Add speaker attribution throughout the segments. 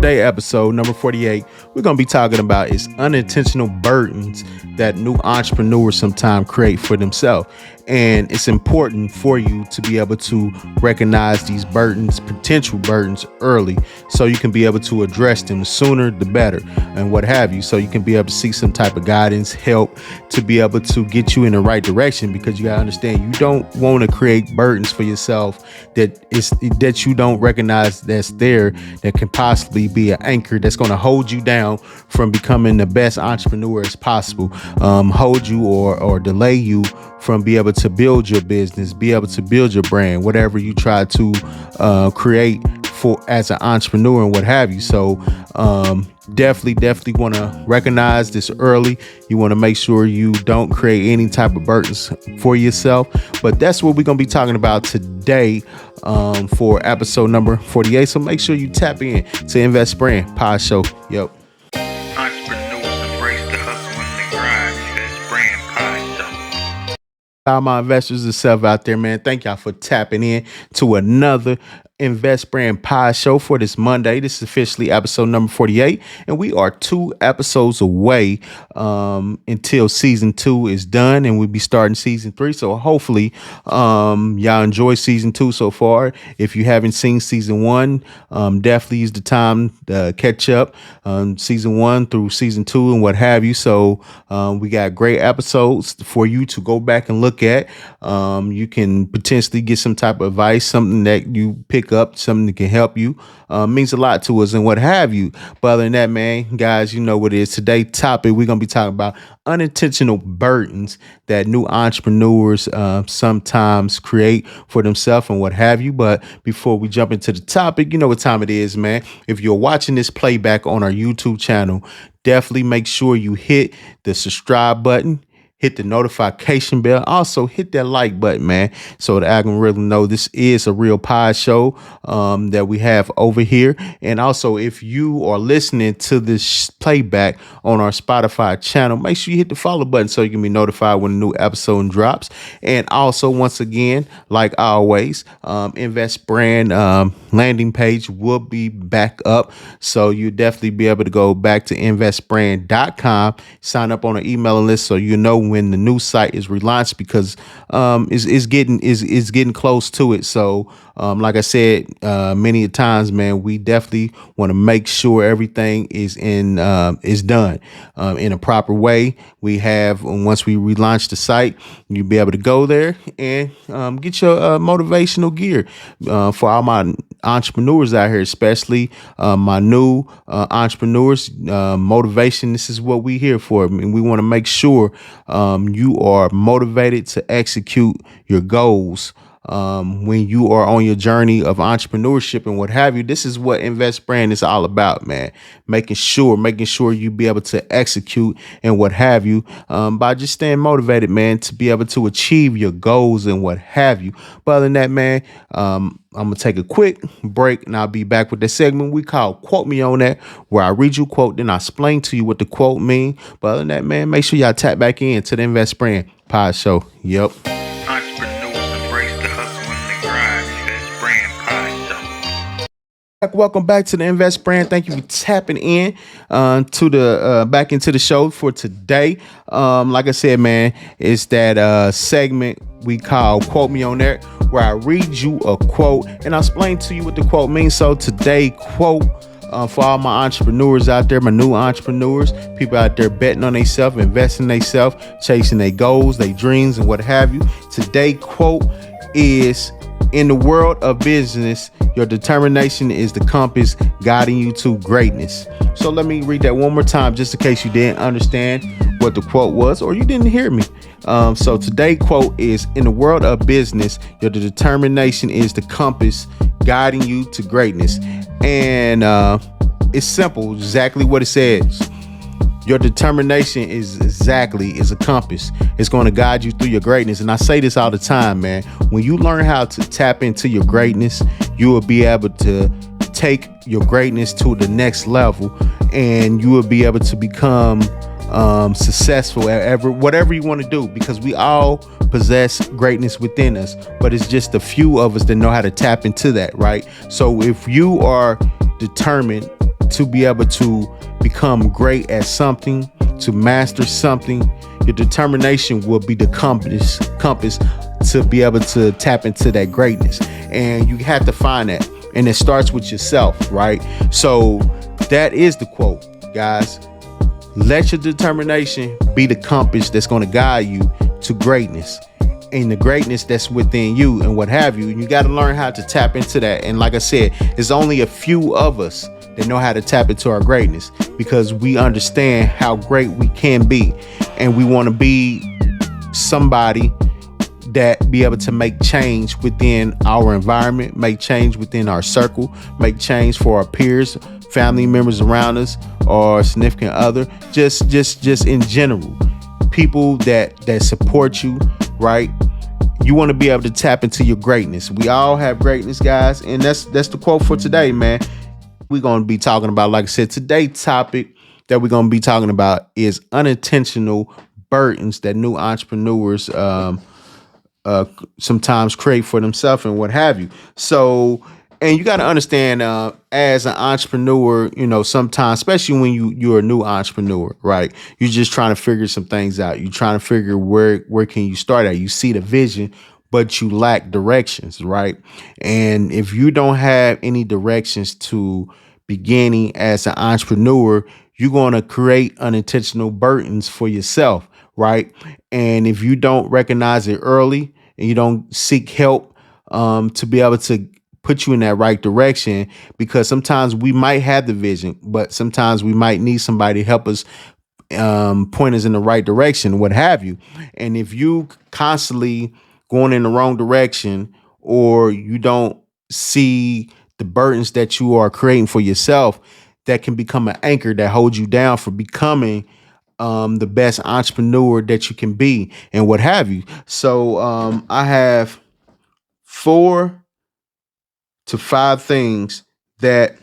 Speaker 1: today episode number 48, we're going to be talking about is unintentional burdens that new entrepreneurs sometimes create for themselves. And it's important for you to be able to recognize these burdens, potential burdens, early, so you can be able to address them. The sooner the better, and what have you, so you can be able to seek some type of guidance, help to be able to get you in the right direction. Because you gotta understand, you don't want to create burdens for yourself that you don't recognize that's there, that can possibly be an anchor that's going to hold you down from becoming the best entrepreneur as possible, hold you or delay you from be able to build your business, be able to build your brand, whatever you try to create for as an entrepreneur and what have you. So definitely want to recognize this early. You want to make sure you don't create any type of burdens for yourself. But that's what we're going to be talking about today for episode number 48. So make sure you tap in to Invest Brand Pod Show. Yep.
Speaker 2: Entrepreneurs embrace the hustle and the grind. Invest Brand Pod Show.
Speaker 1: All my investors and stuff out there, man. Thank y'all for tapping in to another Invest Brand Pod Show for this Monday. This is officially episode number 48, and we are 2 episodes away until season 2 is done, and we'll be starting season 3. So hopefully y'all enjoy season 2 so far. If you haven't seen season 1, definitely is the time to catch up season 1 through season 2 and what have you. So we got great episodes for you to go back and look at. You can potentially get some type of advice, something that you pick up, something that can help you. Means a lot to us and what have you. But other than that, man, guys, you know what it is. Today's topic, we're going to be talking about unintentional burdens that new entrepreneurs sometimes create for themselves and what have you. But before we jump into the topic, you know what time it is, man. If you're watching this playback on our YouTube channel, definitely make sure you hit the subscribe button, hit the notification bell. Also hit that like button, man, so that I can really know this is a real pod show that we have over here. And also, if you are listening to this playback on our Spotify channel, make sure you hit the follow button so you can be notified when a new episode drops. And also, once again, like always, Invest Brand landing page will be back up. So you definitely be able to go back to investbrand.com, sign up on an emailing list so you know when the new site is relaunched, because it's getting close to it. So like I said many times, man, we definitely want to make sure everything is done in a proper way. We have, once we relaunch the site, you'll be able to go there and get your motivational gear for all my entrepreneurs out here, especially my new entrepreneurs. Motivation, this is what we here for, and we want to make sure you are motivated to execute your goals when you are on your journey of entrepreneurship and what have you. This is what Invest Brand is all about, man. Making sure you be able to execute and what have you by just staying motivated, man, to be able to achieve your goals and what have you. But other than that, man, I'm going to take a quick break and I'll be back with the segment we call Quote Me On That, where I read you a quote, then I explain to you what the quote mean. But other than that, man, make sure y'all tap back in to the Invest Brand Pod Show. Yep.
Speaker 2: Entrepreneurs embrace the hustle and the grind. Invest Brand Pod Show.
Speaker 1: Welcome back to the Invest Brand. Thank you for tapping in to the back into the show for today. Like I said, man, it's that segment we call Quote Me On That, where I read you a quote and I explain to you what the quote means. So today, quote for all my entrepreneurs out there, my new entrepreneurs, people out there betting on themselves, investing in themselves, chasing their goals, their dreams, and what have you. Today, quote is, in the world of business, your determination is the compass guiding you to greatness. So let me read that one more time, just in case you didn't understand what the quote was or you didn't hear me. So today quote is, in the world of business, your determination is the compass guiding you to greatness. And it's simple, exactly what it says. Your determination is a compass. It's going to guide you through your greatness. And I say this all the time, man. When you learn how to tap into your greatness, you will be able to take your greatness to the next level, and you will be able to become successful at whatever you want to do, because we all possess greatness within us, but it's just a few of us that know how to tap into that, right? So if you are determined to be able to become great at something, to master something, your determination will be the compass to be able to tap into that greatness. And you have to find that. And it starts with yourself, right? So that is the quote, guys. Let your determination be the compass that's going to guide you to greatness, and the greatness that's within you and what have you. And you got to learn how to tap into that. And like I said, it's only a few of us that know how to tap into our greatness, because we understand how great we can be. And we want to be somebody that be able to make change within our environment, make change within our circle, make change for our peers, family members around us, or significant other, just in general, people that support you, right? You want to be able to tap into your greatness. We all have greatness, guys, and that's the quote for today, man. We're going to be talking about, like I said, today's topic that we're going to be talking about is unintentional burdens that new entrepreneurs sometimes create for themselves and what have you. So, and you got to understand, as an entrepreneur, sometimes, especially when you're a new entrepreneur, right? You're just trying to figure some things out. You're trying to figure where can you start at. You see the vision, but you lack directions, right? And if you don't have any directions to beginning as an entrepreneur, you're going to create unintentional burdens for yourself, right? And if you don't recognize it early and you don't seek help to be able to put you in that right direction, because sometimes we might have the vision, but sometimes we might need somebody to help us point us in the right direction, what have you. And if you constantly going in the wrong direction, or you don't see the burdens that you are creating for yourself, that can become an anchor that holds you down for becoming the best entrepreneur that you can be and what have you. So I have 4 to 5 things that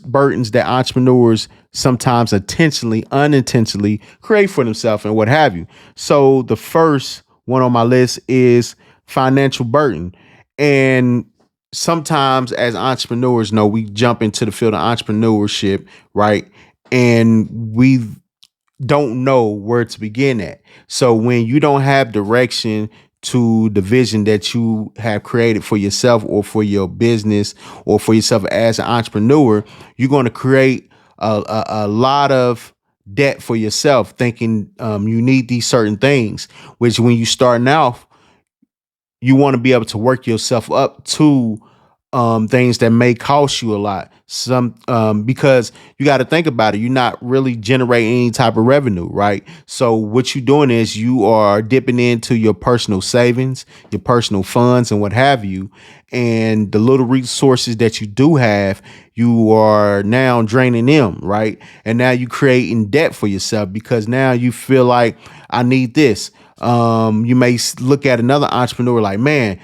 Speaker 1: burdens that entrepreneurs sometimes unintentionally create for themselves and what have you. So the first one on my list is financial burden. And sometimes as entrepreneurs, we jump into the field of entrepreneurship, right? And we don't know where to begin at. So when you don't have direction to the vision that you have created for yourself or for your business or for yourself as an entrepreneur, you're going to create a lot of debt for yourself, thinking you need these certain things, which when you starting out, you want to be able to work yourself up to things that may cost you a lot. Because you got to think about it. You're not really generating any type of revenue, right? So what you're doing is you are dipping into your personal savings, your personal funds, and what have you. And the little resources that you do have, you are now draining them, right? And now you creating debt for yourself because now you feel like I need this. You may look at another entrepreneur like, man,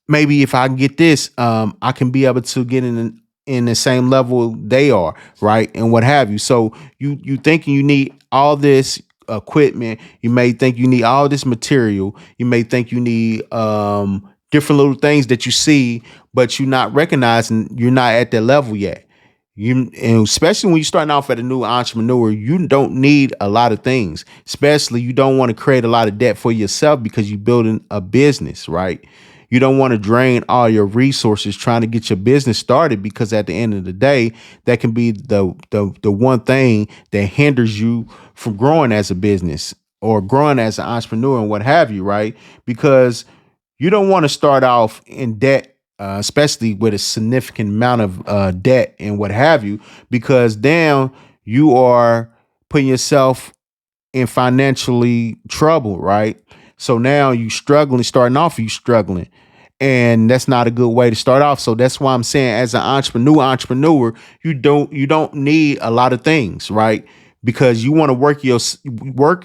Speaker 1: maybe if I can get this, I can be able to get in the same level they are, right, and what have you. So you thinking you need all this equipment, you may think you need all this material, you may think you need different little things that you see, but you're not recognizing you're not at that level yet. And especially when you're starting off at a new entrepreneur, you don't need a lot of things. Especially you don't want to create a lot of debt for yourself because you're building a business, right? You don't want to drain all your resources trying to get your business started, because at the end of the day, that can be the one thing that hinders you from growing as a business or growing as an entrepreneur and what have you, right? Because you don't want to start off in debt, especially with a significant amount of debt and what have you, because now you are putting yourself in financially trouble, right? So now starting off, you struggling. And that's not a good way to start off. So that's why I'm saying, as an entrepreneur, you don't need a lot of things, right? Because you want to work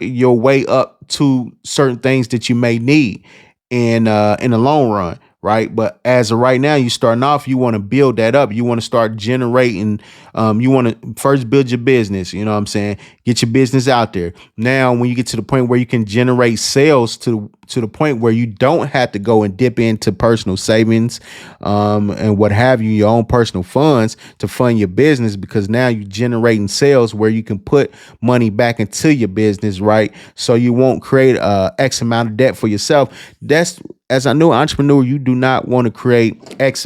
Speaker 1: your way up to certain things that you may need in the long run, right? But as of right now, you starting off, you want to build that up. You want to start generating. You want to first build your business. You know what I'm saying? Get your business out there. Now, when you get to the point where you can generate sales to the point where you don't have to go and dip into personal savings, and what have you, your own personal funds to fund your business, because now you're generating sales where you can put money back into your business, right? So you won't create X amount of debt for yourself. That's, as a new entrepreneur, you do not want to create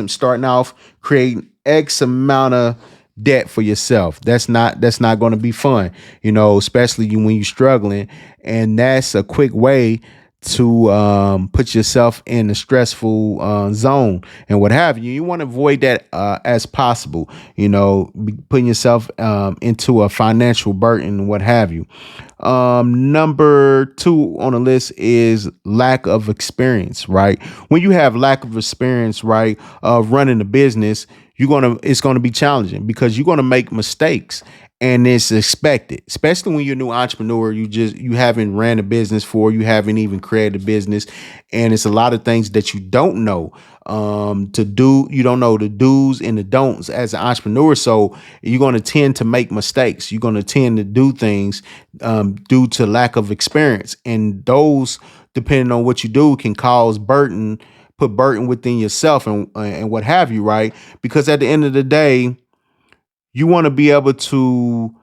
Speaker 1: starting off creating X amount of debt for yourself. That's not going to be fun, especially when you're struggling. And that's a quick way to put yourself in a stressful zone and what have you. You want to avoid that as possible, putting yourself into a financial burden and what have you. Number two on the list is lack of experience, right? When you have lack of experience, right, of running a business, it's gonna be challenging because you're gonna make mistakes, and it's expected, especially when you're a new entrepreneur. You haven't ran a business for, you haven't even created a business, and it's a lot of things that you don't know to do. You don't know the do's and the don'ts as an entrepreneur, so you're going to tend to make mistakes. You're going to tend to do things due to lack of experience, and those, depending on what you do, can cause put burden within yourself and what have you, right? Because at the end of the day, you want to be able to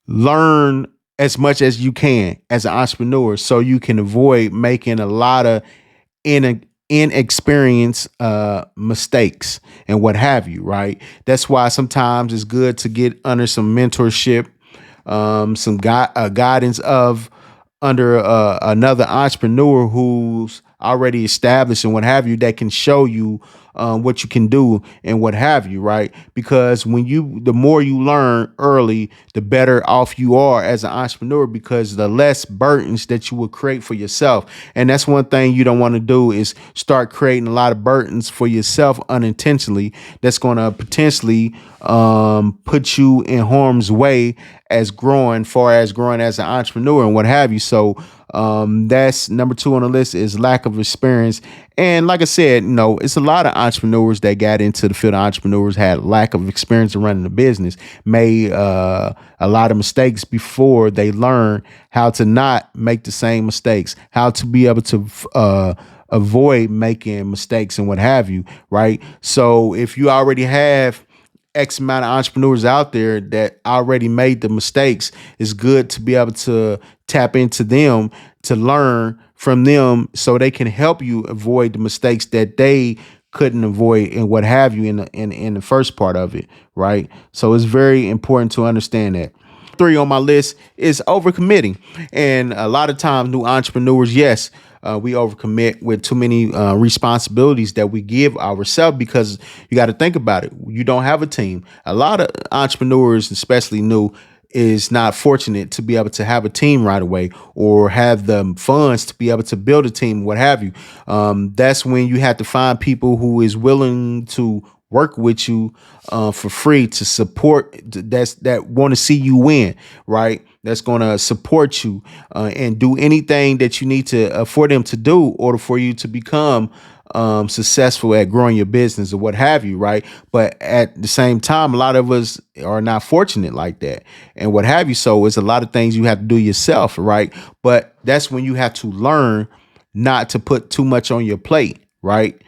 Speaker 1: learn as much as you can as an entrepreneur, so you can avoid making a lot of inexperienced mistakes and what have you, right? That's why sometimes it's good to get under some mentorship, some guidance of under another entrepreneur who's already established and what have you, that can show you what you can do and what have you, right? Because the more you learn early, the better off you are as an entrepreneur, because the less burdens that you will create for yourself. And that's one thing you don't want to do, is start creating a lot of burdens for yourself unintentionally. That's going to potentially put you in harm's way as growing as an entrepreneur and what have you. So that's number two on the list, is lack of experience. And like I said, it's a lot of entrepreneurs that got into the field of entrepreneurs, had lack of experience in running a business, made a lot of mistakes before they learn how to not make the same mistakes, how to be able to avoid making mistakes and what have you, right? So if you already have X amount of entrepreneurs out there that already made the mistakes, it's good to be able to tap into them, to learn from them, so they can help you avoid the mistakes that they couldn't avoid and what have you in the first part of it, right? So it's very important to understand that. Three on my list is overcommitting. And a lot of times, new entrepreneurs, yes, we overcommit with too many responsibilities that we give ourselves, because you got to think about it. You don't have a team. A lot of entrepreneurs, especially new, is not fortunate to be able to have a team right away, or have the funds to be able to build a team, what have you. That's when you have to find people who is willing to work with you for free, to support, that want to see you win, right? That's going to support you and do anything that you need to for them to do, in order for you to become successful at growing your business or what have you, right? But at the same time, a lot of us are not fortunate like that and what have you. So it's a lot of things you have to do yourself, right? But that's when you have to learn not to put too much on your plate, right?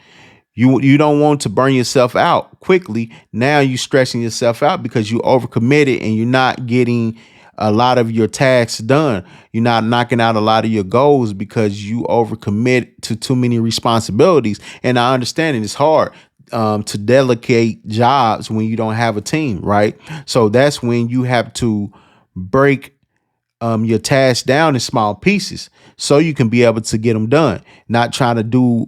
Speaker 1: You don't want to burn yourself out quickly. Now you're stressing yourself out because you overcommitted and you're not getting a lot of your tasks done. You're not knocking out a lot of your goals because you overcommit to too many responsibilities. And I understand it's hard to delegate jobs when you don't have a team, right? So that's when you have to break your tasks down in small pieces so you can be able to get them done. Not trying to do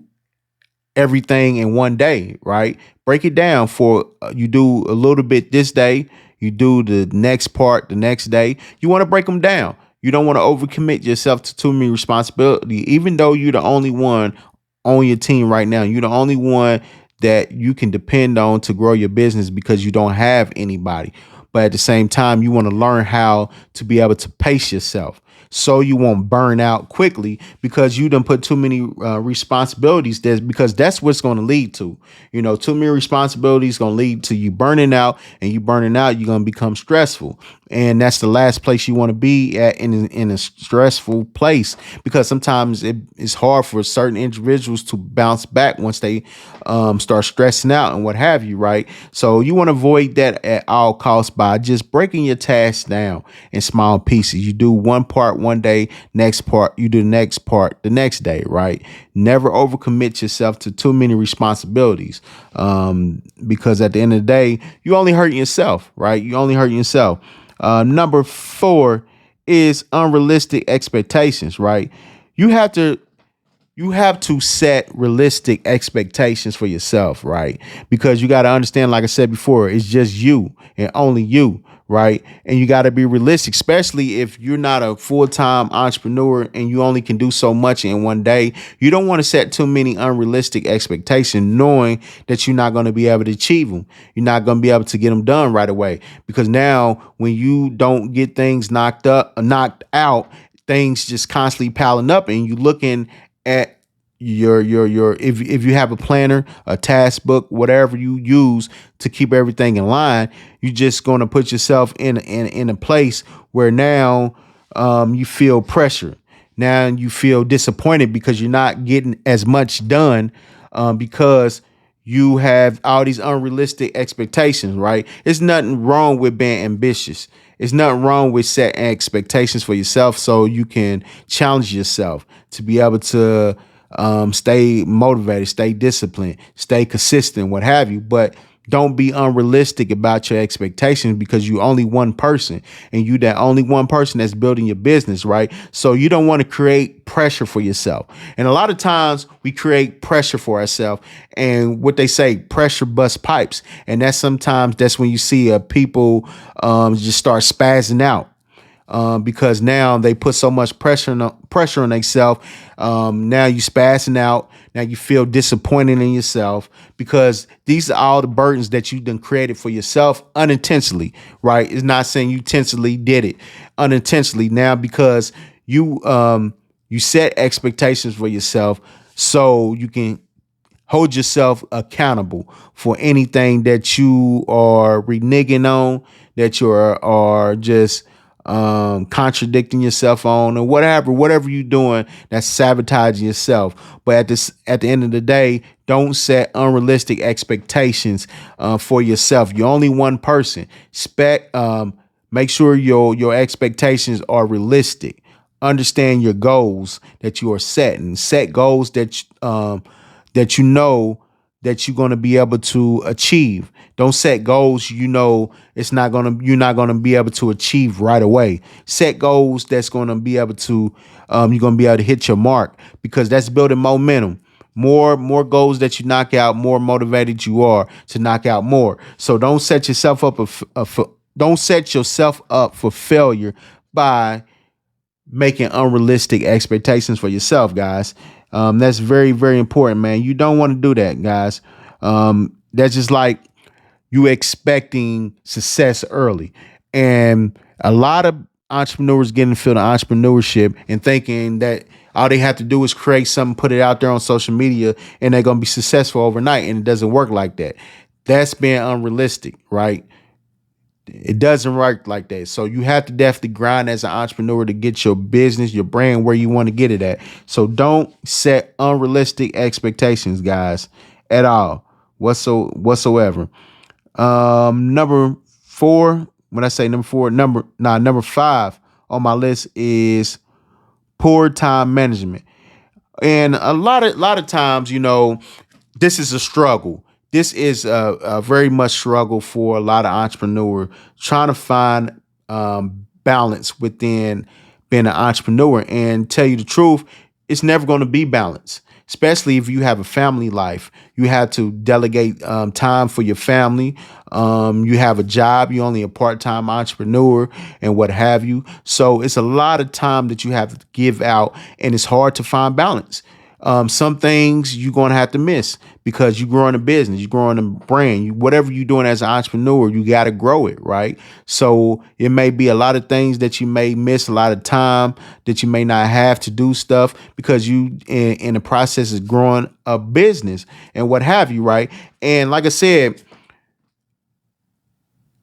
Speaker 1: everything in one day, right? Break it down for you do a little bit this day, you do the next part the next day. You want to break them down. You don't want to overcommit yourself to too many responsibility, even though you're the only one on your team right now. You're the only one that you can depend on to grow your business because you don't have anybody. But at the same time, you want to learn how to be able to pace yourself, so you won't burn out quickly because you done put too many responsibilities there, because that's what's going to lead to. Too many responsibilities going to lead to you burning out, and you burning out, you're going to become stressful. And that's the last place you want to be at, in a stressful place, because sometimes it's hard for certain individuals to bounce back once they start stressing out and what have you, right? So you want to avoid that at all costs by just breaking your tasks down in small pieces. You do one part one day, next part you do the next part the next day, right? Never overcommit yourself to too many responsibilities, because at the end of the day, you only hurting yourself, right? You only hurting yourself. Number 4 is unrealistic expectations, right? You have to you have to set realistic expectations for yourself, right? Because you got to understand, like I said before, it's just you and only you, right? And you got to be realistic, especially if you're not a full-time entrepreneur and you only can do so much in one day. You don't want to set too many unrealistic expectations, knowing that you're not going to be able to achieve them. You're not going to be able to get them done right away, because now when you don't get things knocked out, things just constantly piling up, and you looking at your if you have a planner, a task book, whatever you use to keep everything in line, you're just going to put yourself in a place where now you feel pressure. Now you feel disappointed because you're not getting as much done, because you have all these unrealistic expectations, right? There's nothing wrong with being ambitious. It's nothing wrong with setting expectations for yourself so you can challenge yourself to be able to stay motivated, stay disciplined, stay consistent, what have you. But don't be unrealistic about your expectations, because you only one person, and you that only one person that's building your business, right? So you don't want to create pressure for yourself. And a lot of times we create pressure for ourselves, and what they say, pressure busts pipes. And that's when you see people just start spazzing out, because now they put so much pressure on themselves. Now you spazzing out. Now you feel disappointed in yourself, because these are all the burdens that you done created for yourself unintentionally, right? It's not saying you intentionally did it, unintentionally. Now, because you set expectations for yourself so you can hold yourself accountable for anything that you are reneging on, that you are just contradicting yourself on, or whatever you're doing that's sabotaging yourself. But at the end of the day, don't set unrealistic expectations for yourself. You're only one person. Make sure your expectations are realistic. Understand your goals that you are setting. Set goals that you know that you're going to be able to achieve. Don't set goals you're not going to be able to achieve right away. Set goals that's going to be able to you're going to be able to hit your mark, because that's building momentum. More goals that you knock out, more motivated you are to knock out more. So don't set yourself up for failure by making unrealistic expectations for yourself, guys. That's very, very important, man. You don't want to do that, guys. That's just like you expecting success early. And a lot of entrepreneurs get into the entrepreneurship and thinking that all they have to do is create something, put it out there on social media, and they're going to be successful overnight. And it doesn't work like that. That's being unrealistic, right? It doesn't work like that. So you have to definitely grind as an entrepreneur to get your business, your brand where you want to get it at. So don't set unrealistic expectations, guys, at all, whatsoever. Number 4, when I say number 4, number 5 on my list is poor time management. And a lot of times, this is a struggle. This is a very much struggle for a lot of entrepreneurs trying to find balance within being an entrepreneur. And tell you the truth, it's never going to be balanced, especially if you have a family life. You have to delegate time for your family. You have a job. You're only a part-time entrepreneur and what have you. So it's a lot of time that you have to give out, and it's hard to find balance. Some things you're going to have to miss because you're growing a business, you're growing a brand, whatever you're doing as an entrepreneur, you got to grow it, right? So it may be a lot of things that you may miss, a lot of time that you may not have to do stuff because you in the process of growing a business and what have you, right? And like I said,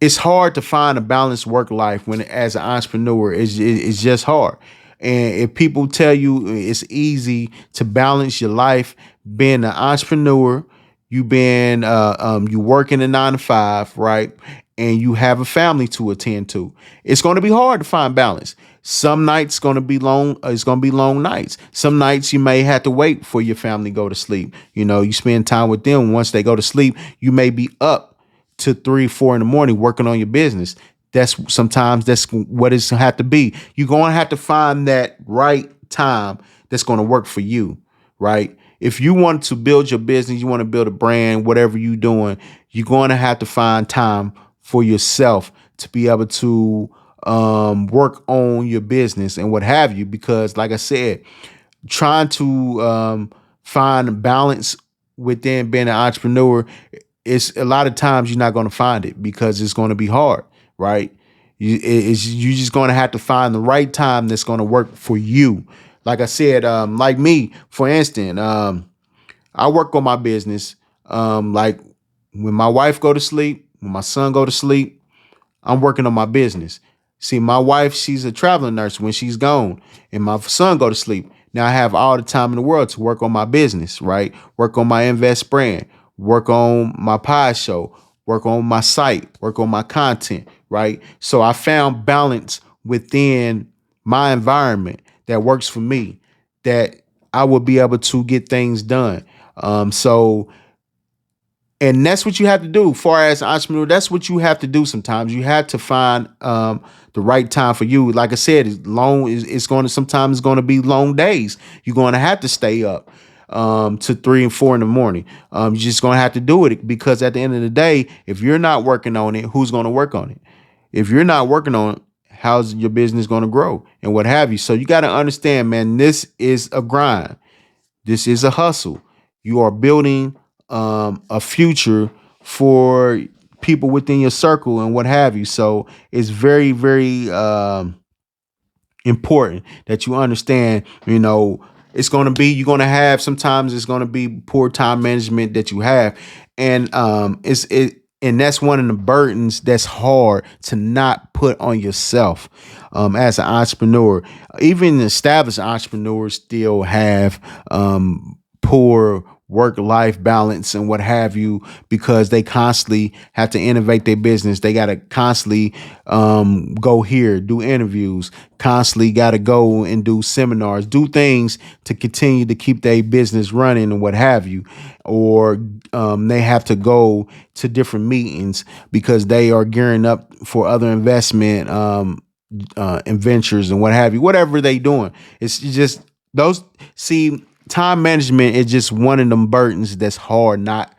Speaker 1: it's hard to find a balanced work life when as an entrepreneur it's just hard. And if people tell you it's easy to balance your life being an entrepreneur, you working a 9 to 5, right, and you have a family to attend to, it's going to be hard to find balance. Some nights going to be long. It's going to be long nights. Some nights you may have to wait for your family to go to sleep. You spend time with them. Once they go to sleep, you may be up to 3, 4 in the morning working on your business. That's what it's gonna have to be. You're gonna have to find that right time that's gonna work for you, right? If you want to build your business, you want to build a brand, whatever you're doing, you're going to have to find time for yourself to be able to work on your business and what have you. Because, like I said, trying to find balance within being an entrepreneur, it's a lot of times you're not going to find it because it's going to be hard, right? You just going to have to find the right time that's going to work for you. Like I said, like me, for instance, I work on my business. Like when my wife go to sleep, when my son go to sleep, I'm working on my business. See, my wife, she's a traveling nurse when she's gone, and my son go to sleep. Now I have all the time in the world to work on my business, right? Work on my invest brand, work on my pie show, work on my site, work on my content, right? So I found balance within my environment that works for me, that I will be able to get things done. So and that's what you have to do far as an entrepreneur. That's what you have to do. Sometimes you have to find the right time for you. Like I said, it's going to sometimes it's going to be long days. You're going to have to stay up to 3 and 4 in the morning. You're just going to have to do it because at the end of the day, if you're not working on it, who's going to work on it? If you're not working on it, how's your business going to grow and what have you? So you got to understand, man, this is a grind. This is a hustle. You are building a future for people within your circle and what have you. So it's very, very important that you understand, it's going to be, you're going to have, sometimes it's going to be poor time management that you have. And and that's one of the burdens that's hard to not put on yourself as an entrepreneur. Even established entrepreneurs still have poor work life balance and what have you because they constantly have to innovate their business. They got to constantly go here, do interviews, constantly got to go and do seminars, do things to continue to keep their business running and what have you. Or they have to go to different meetings because they are gearing up for other investment and ventures and what have you, whatever they doing. It's just those, see, time management is just one of them burdens that's hard not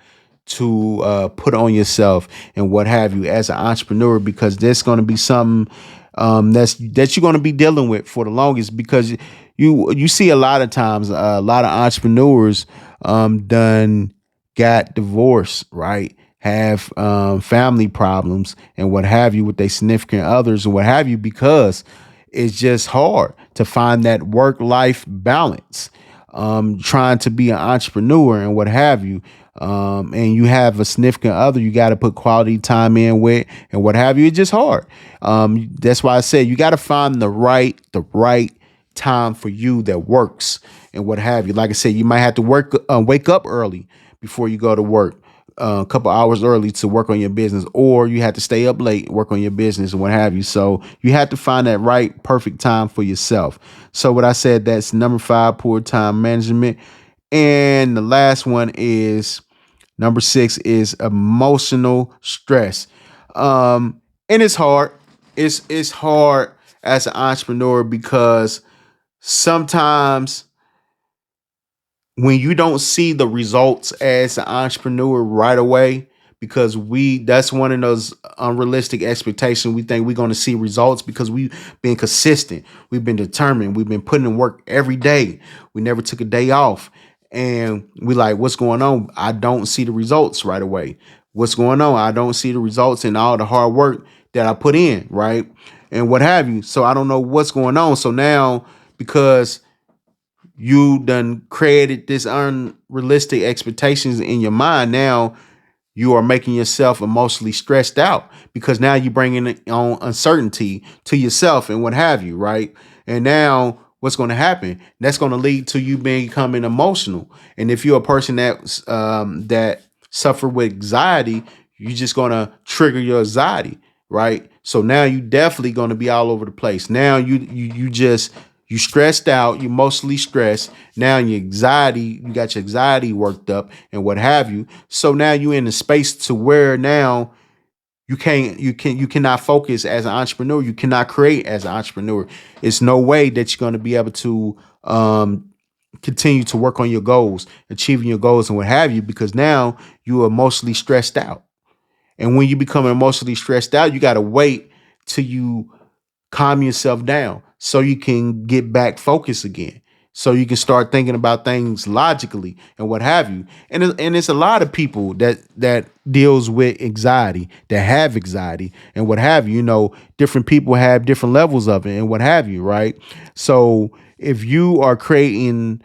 Speaker 1: to put on yourself and what have you as an entrepreneur, because there's going to be something that you're going to be dealing with for the longest, because you see a lot of times a lot of entrepreneurs done got divorced, right? Have family problems and what have you with their significant others and what have you, because it's just hard to find that work life balance. Trying to be an entrepreneur and what have you, and you have a significant other you got to put quality time in with and what have you. It's just hard. That's why I said you got to find the right time for you that works and what have you. Like I said, you might have to wake up early before you go to work, a couple hours early to work on your business, or you have to stay up late, work on your business and what have you. So you have to find that right, perfect time for yourself. So what I said, that's number 5, poor time management. And the last one is number 6 is emotional stress. And it's hard. It's hard as an entrepreneur because sometimes when you don't see the results as an entrepreneur right away, because that's one of those unrealistic expectations. We think we're going to see results because we've been consistent, we've been determined, we've been putting in work every day, we never took a day off, and we like, what's going on? I don't see the results right away. What's going on? I don't see the results in all the hard work that I put in, right? And what have you. So I don't know what's going on. So now, because you done created this unrealistic expectations in your mind, now you are making yourself emotionally stressed out because now you're bringing on uncertainty to yourself and what have you, right? And now what's going to happen? That's going to lead to you becoming emotional. And if you're a person that suffer with anxiety, you're just going to trigger your anxiety, right? So now you definitely going to be all over the place. Now you stressed out, you mostly stressed. Now you got your anxiety worked up and what have you. So now you're in a space to where now you cannot focus as an entrepreneur. You cannot create as an entrepreneur. It's no way that you're going to be able to continue to work on your goals, achieving your goals and what have you, because now you are emotionally stressed out. And when you become emotionally stressed out, you got to wait till you calm yourself down so you can get back focused again. So you can start thinking about things logically and what have you. And it's a lot of people that deals with anxiety, that have anxiety and what have you. You know, different people have different levels of it and what have you, right? So if you are creating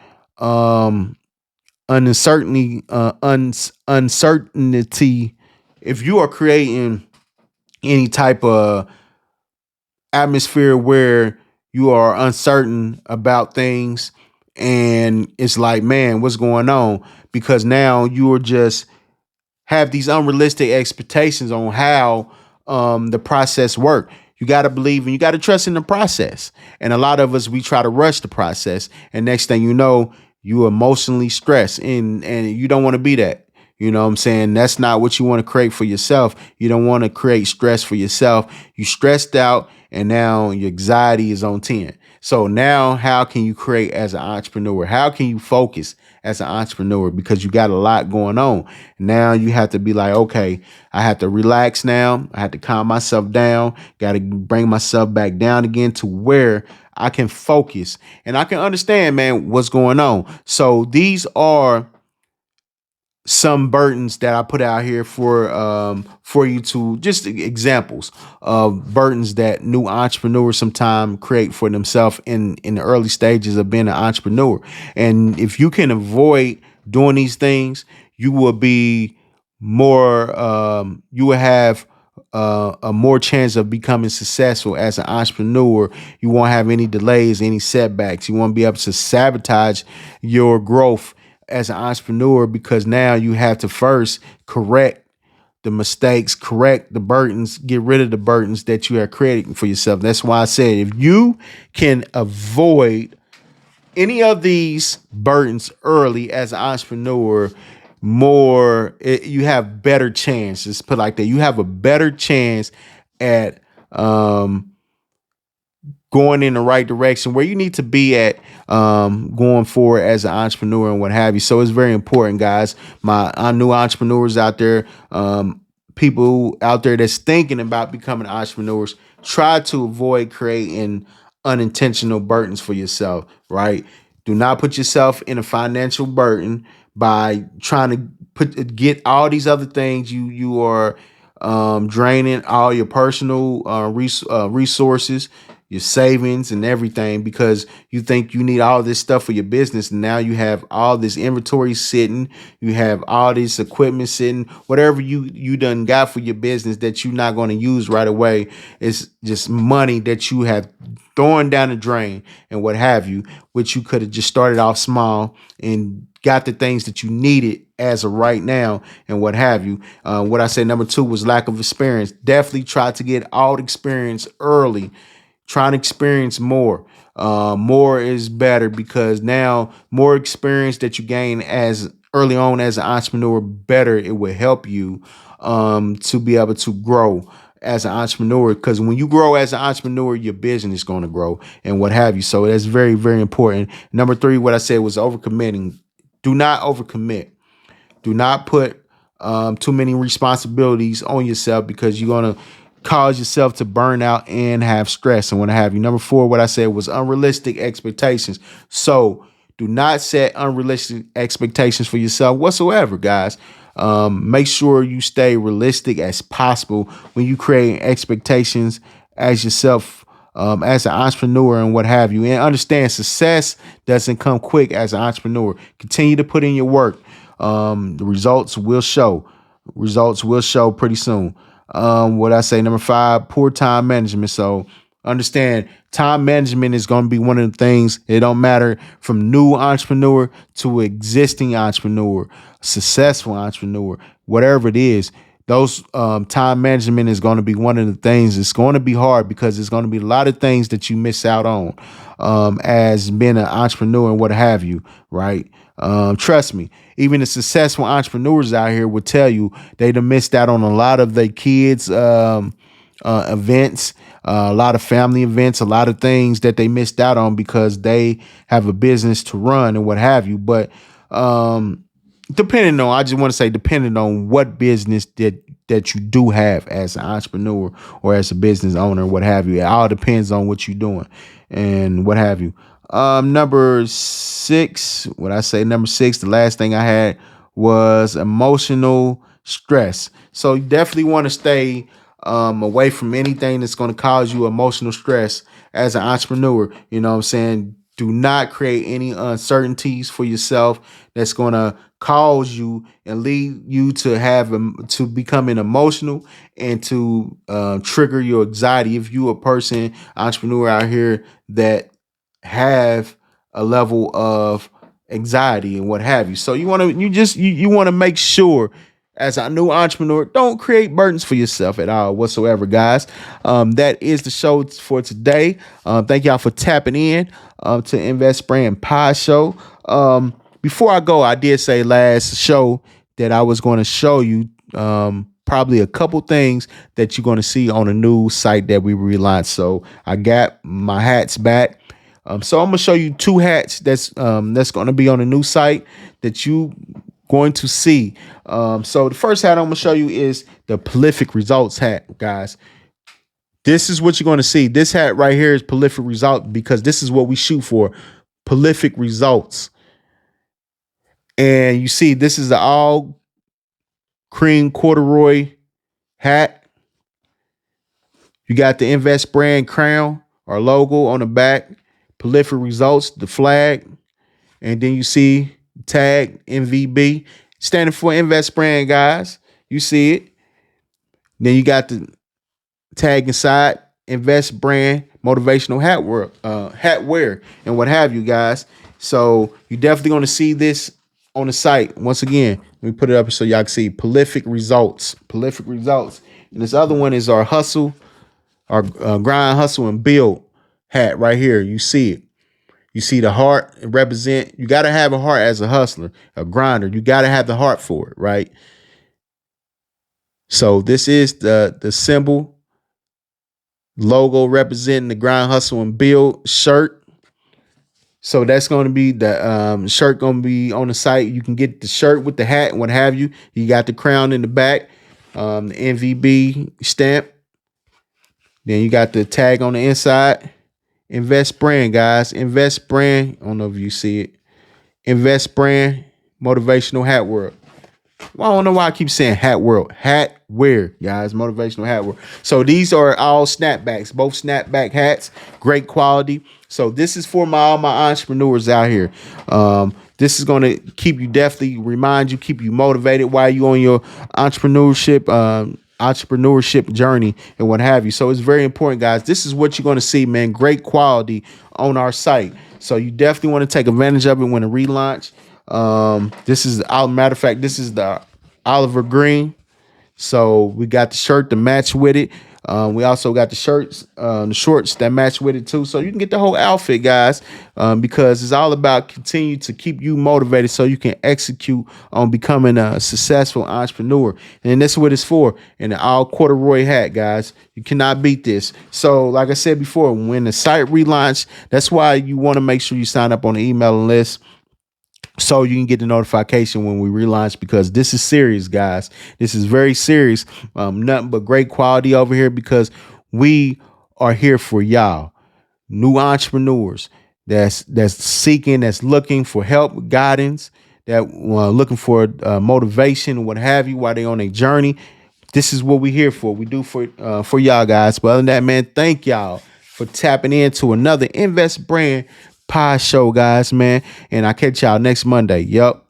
Speaker 1: uncertainty, uncertainty, if you are creating any type of atmosphere where you are uncertain about things and it's like, man, what's going on? Because now you are just have these unrealistic expectations on how the process work. You got to believe and you got to trust in the process. And a lot of us, we try to rush the process. And next thing you know, you emotionally stressed and you don't want to be that. You know what I'm saying? That's not what you want to create for yourself. You don't want to create stress for yourself. You stressed out and now your anxiety is on 10. So now how can you create as an entrepreneur? How can you focus as an entrepreneur? Because you got a lot going on. Now you have to be like, okay, I have to relax now. I have to calm myself down. Got to bring myself back down again to where I can focus and I can understand, man, what's going on. So these are some burdens that I put out here for you to just examples of burdens that new entrepreneurs sometimes create for themselves in the early stages of being an entrepreneur. And if you can avoid doing these things, you will be more you will have a more chance of becoming successful as an entrepreneur. You won't have any delays, any setbacks. You won't be able to sabotage your growth as an entrepreneur because now you have to first correct the mistakes, correct the burdens, get rid of the burdens that you are creating for yourself. That's why I said if you can avoid any of these burdens early as an entrepreneur, you have better chances. Put it like that. You have a better chance at going in the right direction where you need to be at going forward as an entrepreneur and what have you. So it's very important, guys. My new entrepreneurs out there, people out there that's thinking about becoming entrepreneurs, try to avoid creating unintentional burdens for yourself, right? Do not put yourself in a financial burden by trying to get all these other things. You are draining all your personal resources, your savings and everything because you think you need all this stuff for your business. And now you have all this inventory sitting, you have all this equipment sitting, whatever you done got for your business that you're not going to use right away. It's just money that you have thrown down the drain and what have you, which you could have just started off small and got the things that you needed as of right now and what have you. What I said, number 2 was lack of experience. Definitely try to get all the experience early. Trying to experience more. More is better because now more experience that you gain as early on as an entrepreneur, better it will help you to be able to grow as an entrepreneur. Because when you grow as an entrepreneur, your business is going to grow and what have you. So that's very, very important. Number 3, what I said was overcommitting. Do not overcommit. Do not put too many responsibilities on yourself because you're going to cause yourself to burn out and have stress and what have you. Number 4, what I said was unrealistic expectations. So Do not set unrealistic expectations for yourself whatsoever, guys. Make sure you stay realistic as possible when you create expectations as yourself, as an entrepreneur and what have you. And understand success doesn't come quick as an entrepreneur. Continue to put in your work. The results will show. Results will show pretty soon. What I say, number 5, poor time management. So understand time management is going to be one of the things. It don't matter from new entrepreneur to existing entrepreneur, successful entrepreneur, whatever it is. Those time management is going to be one of the things. It's going to be hard because there's going to be a lot of things that you miss out on as being an entrepreneur and what have you, right? Trust me, even the successful entrepreneurs out here would tell you they done missed out on a lot of their kids' events, a lot of family events, a lot of things that they missed out on because they have a business to run and what have you. But I just want to say, depending on what business that you do have as an entrepreneur or as a business owner, what have you. It all depends on what you're doing and what have you. Number 6, what I say, number 6, the last thing I had was emotional stress. So you definitely want to stay away from anything that's going to cause you emotional stress as an entrepreneur. You know what I'm saying? Do not create any uncertainties for yourself that's going to cause you and lead you to to becoming emotional and to trigger your anxiety. If you a person, entrepreneur out here that have a level of anxiety and what have you. So you want to make sure as a new entrepreneur, don't create burdens for yourself at all whatsoever, guys. That is the show for today. Thank y'all for tapping in to Invest Brand Pie Show. Before I go, I did say last show that I was going to show you probably a couple things that you're going to see on a new site that we relaunched. So I got my hats back. So I'm gonna show you 2 hats that's going to be on a new site that you going to see. So the first hat I'm gonna show you is the prolific results hat, guys. This is what you're going to see. This hat right here is prolific result because this is what we shoot for, prolific results. And you see, this is the all cream corduroy hat. You got the Invest Brand crown or logo on the back, prolific results, the flag, and then you see tag MVB standing for Invest Brand, guys. You see it. Then you got the tag inside, Invest Brand motivational hat wear and what have you, guys. So you definitely going to see this on the site. Once again, let me put it up so y'all can see prolific results. And this other one is our hustle, our grind, hustle, and build hat right here. You see it. You see the heart represent. You got to have a heart as a hustler, a grinder. You got to have the heart for it, right? So this is the symbol logo representing the grind, hustle, and build shirt. So that's going to be the shirt going to be on the site. You can get the shirt with the hat and what have you. You got the crown in the back, the NVB stamp. Then you got the tag on the inside. Invest Brand, guys. Invest Brand. I don't know if you see it. Invest Brand motivational hat world. Well, I don't know why I keep saying hat world. Hat wear, guys. Motivational hat wear. So these are all snapbacks, both snapback hats, great quality. So this is for all my entrepreneurs out here. This is going to keep you keep you motivated while you on your entrepreneurship journey and what have you. So it's very important, guys. This is what you're going to see, man. Great quality on our site. So you definitely want to take advantage of it when it relaunch. This is, matter of fact, this is the Oliver Green. So we got the shirt to match with it. We also got the shorts that match with it too. So you can get the whole outfit, guys, because it's all about continue to keep you motivated so you can execute on becoming a successful entrepreneur. And that's what it's for. And the all corduroy hat, guys. You cannot beat this. So like I said before, when the site relaunch, that's why you want to make sure you sign up on the email list, so you can get the notification when we relaunch, because this is serious, guys. This is very serious. Nothing but great quality over here because we are here for y'all, new entrepreneurs. that's seeking, that's looking for help, guidance, that looking for motivation, what have you, while they on a journey. This is what we here for. We do for y'all guys. But other than that, man, thank y'all for tapping into another Invest Brand Pie Show, guys, man. And I catch y'all next Monday. Yup.